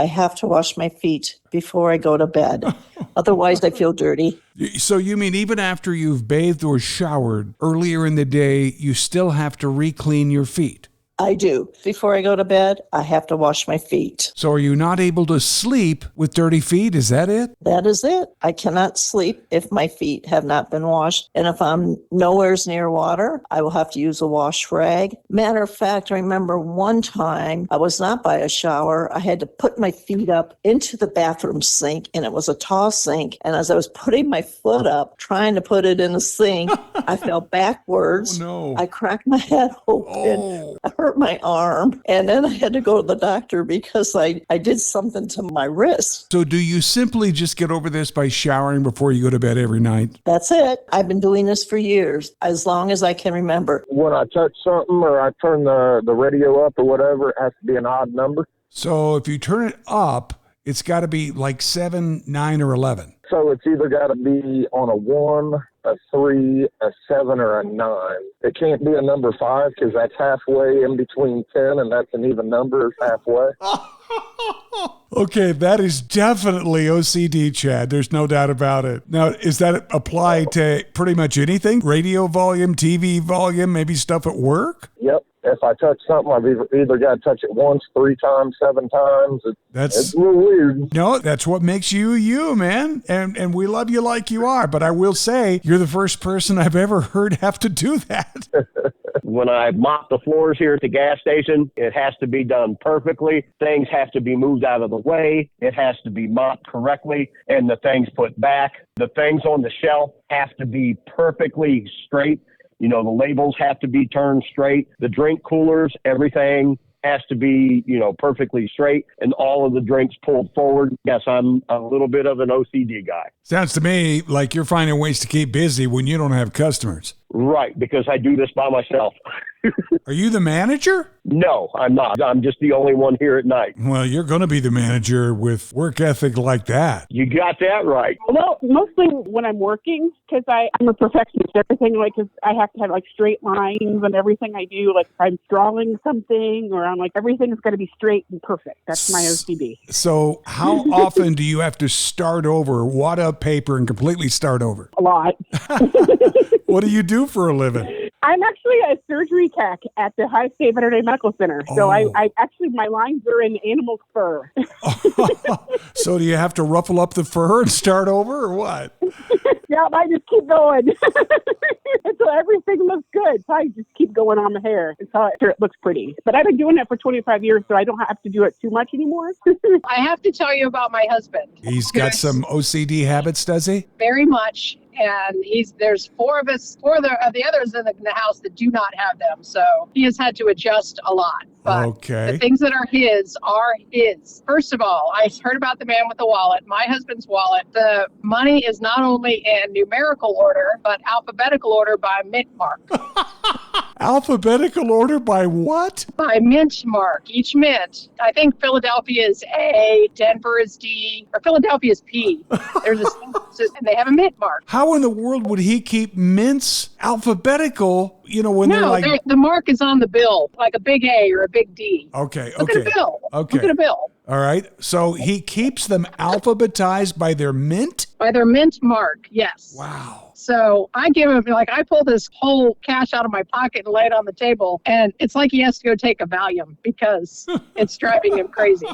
I have to wash my feet before I go to bed. Otherwise, I feel dirty. So you mean even after you've bathed or showered earlier in the day, you still have to re-clean your feet? I do. Before I go to bed, I have to wash my feet. So are you not able to sleep with dirty feet? Is that it? That is it. I cannot sleep if my feet have not been washed. And if I'm nowhere near water, I will have to use a wash rag. Matter of fact, I remember one time I was not by a shower. I had to put my feet up into the bathroom sink, and it was a tall sink. And as I was putting my foot up, trying to put it in the sink, I fell backwards. Oh, no. I cracked my head open. Oh. I hurt my arm. And then I had to go to the doctor because I did something to my wrist. So do you simply just get over this by showering before you go to bed every night? That's it. I've been doing this for years, as long as I can remember. When I touch something or I turn the radio up or whatever, it has to be an odd number. So if you turn it up, it's got to be like 7, 9, or 11. So it's either got to be on a 1, a 3, a 7, or a 9. It can't be a number 5 because that's halfway in between 10, and that's an even number is halfway. Okay, that is definitely OCD, Chad. There's no doubt about it. Now, is that applied to pretty much anything? Radio volume, TV volume, maybe stuff at work? Yep. If I touch something, I've either got to touch it once, 3 times, 7 times. It's a little weird. No, that's what makes you you, man. And we love you like you are. But I will say, you're the first person I've ever heard have to do that. When I mop the floors here at the gas station, it has to be done perfectly. Things have to be moved out of the way. It has to be mopped correctly and the things put back. The things on the shelf have to be perfectly straight. You know, the labels have to be turned straight. The drink coolers, everything has to be, perfectly straight, and all of the drinks pulled forward. Yes, I'm a little bit of an OCD guy. Sounds to me like you're finding ways to keep busy when you don't have customers. Right, because I do this by myself. Are you the manager? No, I'm not. I'm just the only one here at night. Well, you're going to be the manager with work ethic like that. You got that right. Well, mostly when I'm working, because I'm a perfectionist. Everything, cause I have to have straight lines and everything I do. Like if I'm drawing something, or I'm everything's got to be straight and perfect. That's my OCD. So how often do you have to start over, wad up paper, and completely start over? A lot. What do you do for a living? I'm actually a surgery tech at the High State Veterinary Medical Center. So I actually, my lines are in animal fur. So do you have to ruffle up the fur and start over, or what? Yeah, I just keep going until everything looks good. So I just keep going on the hair until it looks pretty. But I've been doing it for 25 years, so I don't have to do it too much anymore. I have to tell you about my husband. He's got some OCD habits, does he? Very much. And there's 4 of us, 4 of the others in the house that do not have them. So he has had to adjust a lot. But the things that are his are his. First of all, I heard about the man with the wallet, my husband's wallet. The money is not only in numerical order, but alphabetical order by mint mark. Alphabetical order by what? By mint mark. Each mint. I think Philadelphia is A, Denver is D, or Philadelphia is P. There's and they have a mint mark. How in the world would he keep mints alphabetical, when they're the mark is on the bill, like a big A or a big D. Okay. Look at a bill. Okay. Look at a bill. All right. So he keeps them alphabetized by their mint? By their mint mark, yes. Wow. So I give him, I pull this whole cash out of my pocket and lay it on the table, and it's like he has to go take a Valium because it's driving him crazy.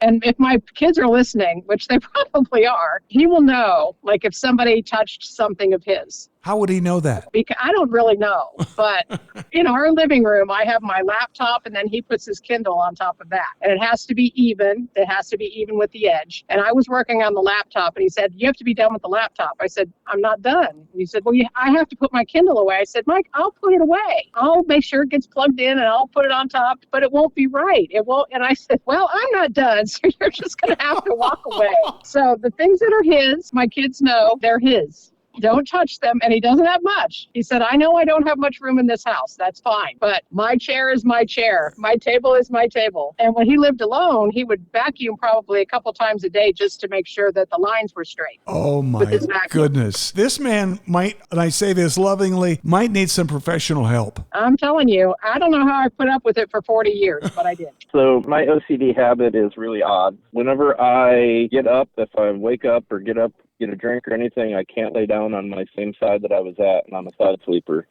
And if my kids are listening, which they probably are, he will know, if somebody touched something of his. How would he know that? Because I don't really know, but in our living room, I have my laptop, and then he puts his Kindle on top of that. And it has to be even. It has to be even with the edge. And I was working on the laptop, and he said, "You have to be done with the laptop." I said, "I'm not done." And he said, "Well, I have to put my Kindle away." I said, "Mike, I'll put it away. I'll make sure it gets plugged in, and I'll put it on top, but it won't be right. It won't." And I said, "Well, I'm not done, so you're just going to have to walk away." So the things that are his, my kids know they're his. don't touch them. And he doesn't have much. He said, I know I don't have much room in this house. That's fine. But my chair is my chair. My table is my table. And when he lived alone, he would vacuum probably a couple times a day just to make sure that the lines were straight. Oh my his vacuum. goodness. This man might, and I say this lovingly, might need some professional help. I'm telling you, I don't know how I put up with it for 40 years, but I did. So my OCD habit is really odd. Whenever I get up, if I wake up or get up, get a drink or anything, I can't lay down on my same side that I was at, and I'm a side sleeper.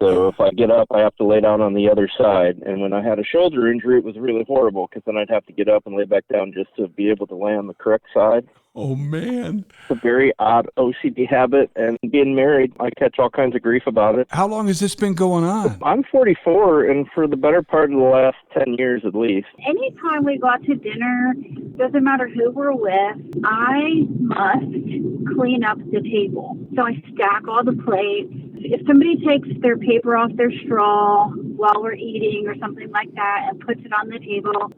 So if I get up, I have to lay down on the other side. And when I had a shoulder injury, it was really horrible because then I'd have to get up and lay back down just to be able to lay on the correct side. Oh, man. It's a very odd OCD habit, and being married, I catch all kinds of grief about it. How long has this been going on? I'm 44, and for the better part of the last 10 years at least. Anytime we go out to dinner, doesn't matter who we're with, I must clean up the table. So I stack all the plates. If somebody takes their paper off their straw while we're eating or something like that and puts it on the table,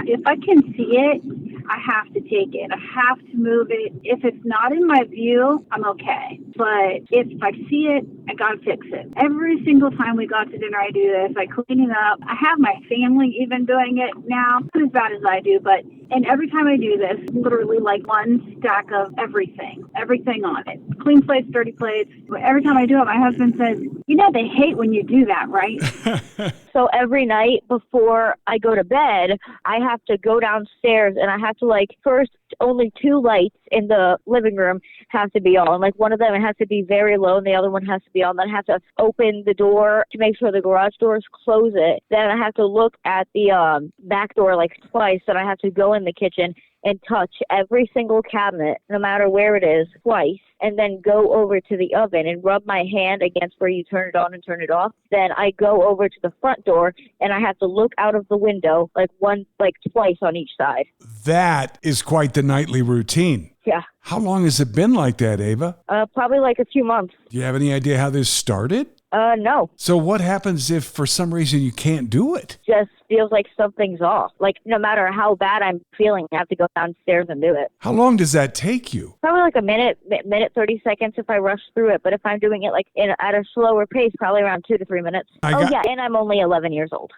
if I can see it, I have to take it. I have to move it. If it's not in my view, I'm okay. But if I see it, I gotta fix it. Every single time we go out to dinner, I do this. I clean it up. I have my family even doing it now. Not as bad as I do, but and every time I do this, literally like one stack of everything on it. Clean plates, dirty plates. Every time I do it, my husband says, you know, they hate when you do that, right? So every night before I go to bed, I have to go downstairs and I have to first only 2 lights in the living room have to be on. Like one of them, it has to be very low and the other one has to be on. Then I have to open the door to make sure the garage doors close it. Then I have to look at the back door twice. Then I have to go in the kitchen and touch every single cabinet, no matter where it is, twice, and then go over to the oven and rub my hand against where you turn it on and turn it off. Then I go over to the front door and I have to look out of the window twice on each side. That is quite the nightly routine. Yeah. How long has it been like that, Ava? Probably a few months. Do you have any idea how this started? No. So what happens if for some reason you can't do it? Just feels like something's off. No matter how bad I'm feeling, I have to go downstairs and do it. How long does that take you? Probably a minute, 30 seconds if I rush through it. But if I'm doing it at a slower pace, probably around 2 to 3 minutes. And I'm only 11 years old.